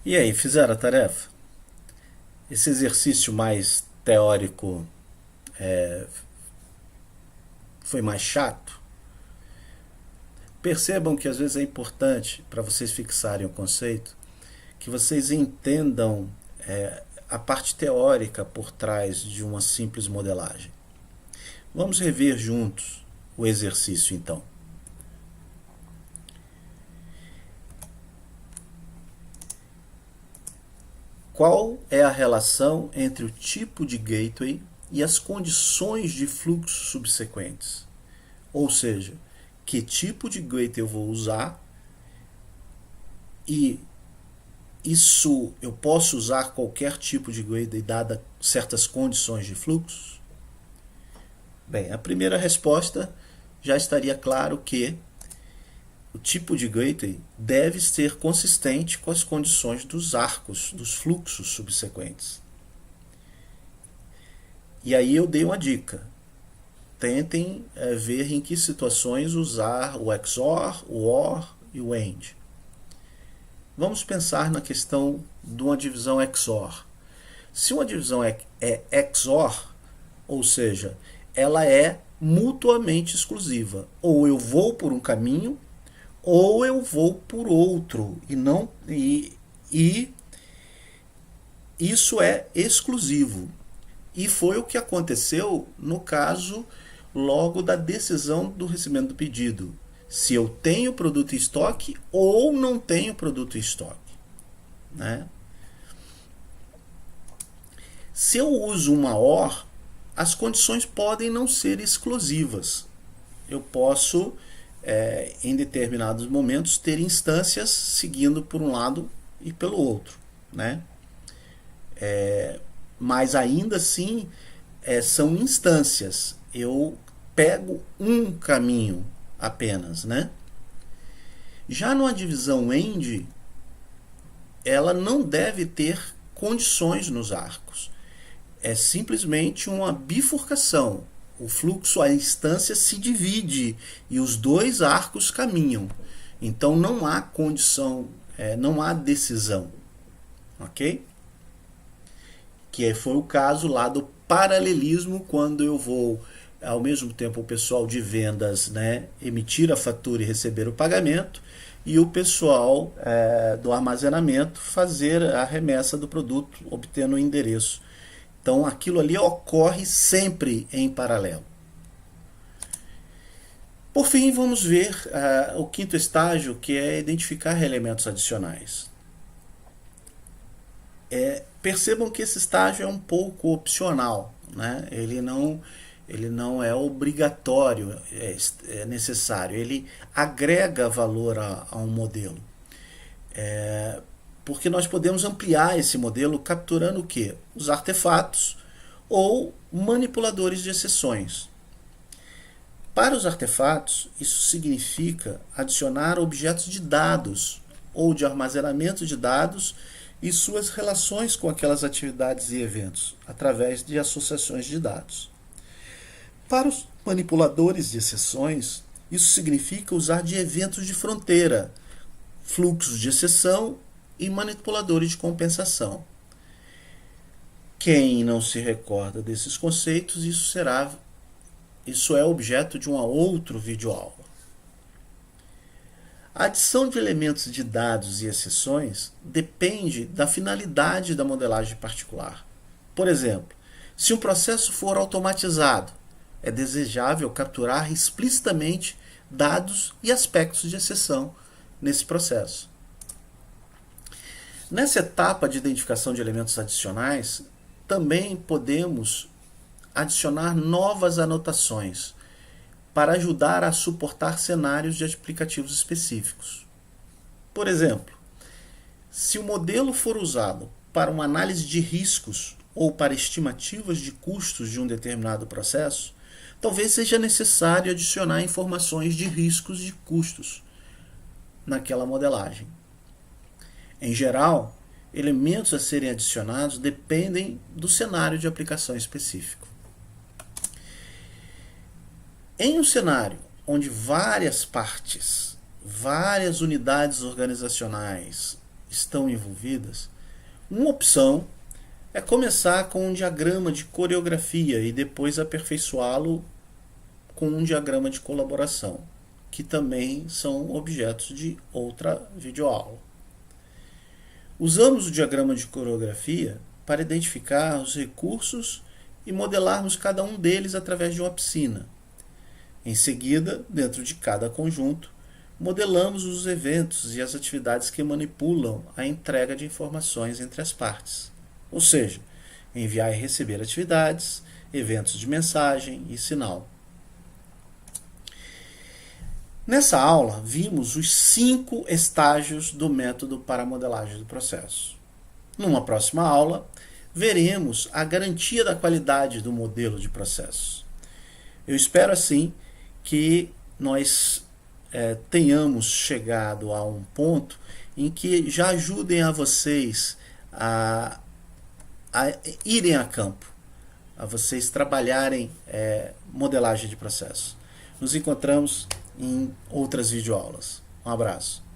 E aí, fizeram a tarefa? Esse exercício mais teórico foi mais chato? Percebam que às vezes é importante para vocês fixarem o conceito que vocês entendam a parte teórica por trás de uma simples modelagem. Vamos rever juntos o exercício então. Qual é a relação entre o tipo de gateway e as condições de fluxo subsequentes? Ou seja, que tipo de gateway eu vou usar e isso eu posso usar qualquer tipo de gateway dada certas condições de fluxo? Bem, a primeira resposta já estaria claro que o tipo de gateway deve ser consistente com as condições dos arcos, dos fluxos subsequentes. E aí eu dei uma dica. Tentem ver em que situações usar o XOR, o OR e o AND. Vamos pensar na questão de uma divisão XOR. Se uma divisão é XOR, ou seja, ela é mutuamente exclusiva. Ou eu vou por um caminho, ou eu vou por outro. E isso é exclusivo. E foi o que aconteceu no caso logo da decisão do recebimento do pedido. Se eu tenho produto em estoque ou não tenho produto em estoque. Né? Se eu uso uma OR, as condições podem não ser exclusivas. Eu posso, em determinados momentos, ter instâncias seguindo por um lado e pelo outro. Né? Mas ainda assim, são instâncias. Eu pego um caminho apenas. Né? Já numa divisão AND, ela não deve ter condições nos arcos. É simplesmente uma bifurcação. O fluxo, a instância se divide e os dois arcos caminham. Então não há condição, não há decisão. Ok? Que foi o caso lá do paralelismo, quando eu vou, ao mesmo tempo, o pessoal de vendas, né, emitir a fatura e receber o pagamento, e o pessoal do armazenamento fazer a remessa do produto, obtendo o endereço. Então aquilo ali ocorre sempre em paralelo. Por fim, vamos ver o quinto estágio, que é identificar elementos adicionais. Percebam que esse estágio é um pouco opcional, né? Ele não é obrigatório, é necessário. Ele agrega valor a um modelo. Porque nós podemos ampliar esse modelo capturando o quê? Os artefatos ou manipuladores de exceções. Para os artefatos, isso significa adicionar objetos de dados ou de armazenamento de dados e suas relações com aquelas atividades e eventos, através de associações de dados. Para os manipuladores de exceções, isso significa usar de eventos de fronteira, fluxos de exceção e manipuladores de compensação. Quem não se recorda desses conceitos, isso é objeto de um outro videoaula. A adição de elementos de dados e exceções depende da finalidade da modelagem particular. Por exemplo, se um processo for automatizado, é desejável capturar explicitamente dados e aspectos de exceção nesse processo. Nessa etapa de identificação de elementos adicionais, também podemos adicionar novas anotações para ajudar a suportar cenários de aplicativos específicos. Por exemplo, se o modelo for usado para uma análise de riscos ou para estimativas de custos de um determinado processo, talvez seja necessário adicionar informações de riscos e custos naquela modelagem. Em geral, elementos a serem adicionados dependem do cenário de aplicação específico. Em um cenário onde várias partes, várias unidades organizacionais estão envolvidas, uma opção é começar com um diagrama de coreografia e depois aperfeiçoá-lo com um diagrama de colaboração, que também são objetos de outra videoaula. Usamos o diagrama de coreografia para identificar os recursos e modelarmos cada um deles através de uma piscina. Em seguida, dentro de cada conjunto, modelamos os eventos e as atividades que manipulam a entrega de informações entre as partes, ou seja, enviar e receber atividades, eventos de mensagem e sinal. Nessa aula, vimos os 5 estágios do método para a modelagem do processo. Numa próxima aula, veremos a garantia da qualidade do modelo de processo. Eu espero, assim, que nós tenhamos chegado a um ponto em que já ajudem a vocês a irem a campo, a vocês trabalharem modelagem de processo. Nos encontramos em outras videoaulas. Um abraço.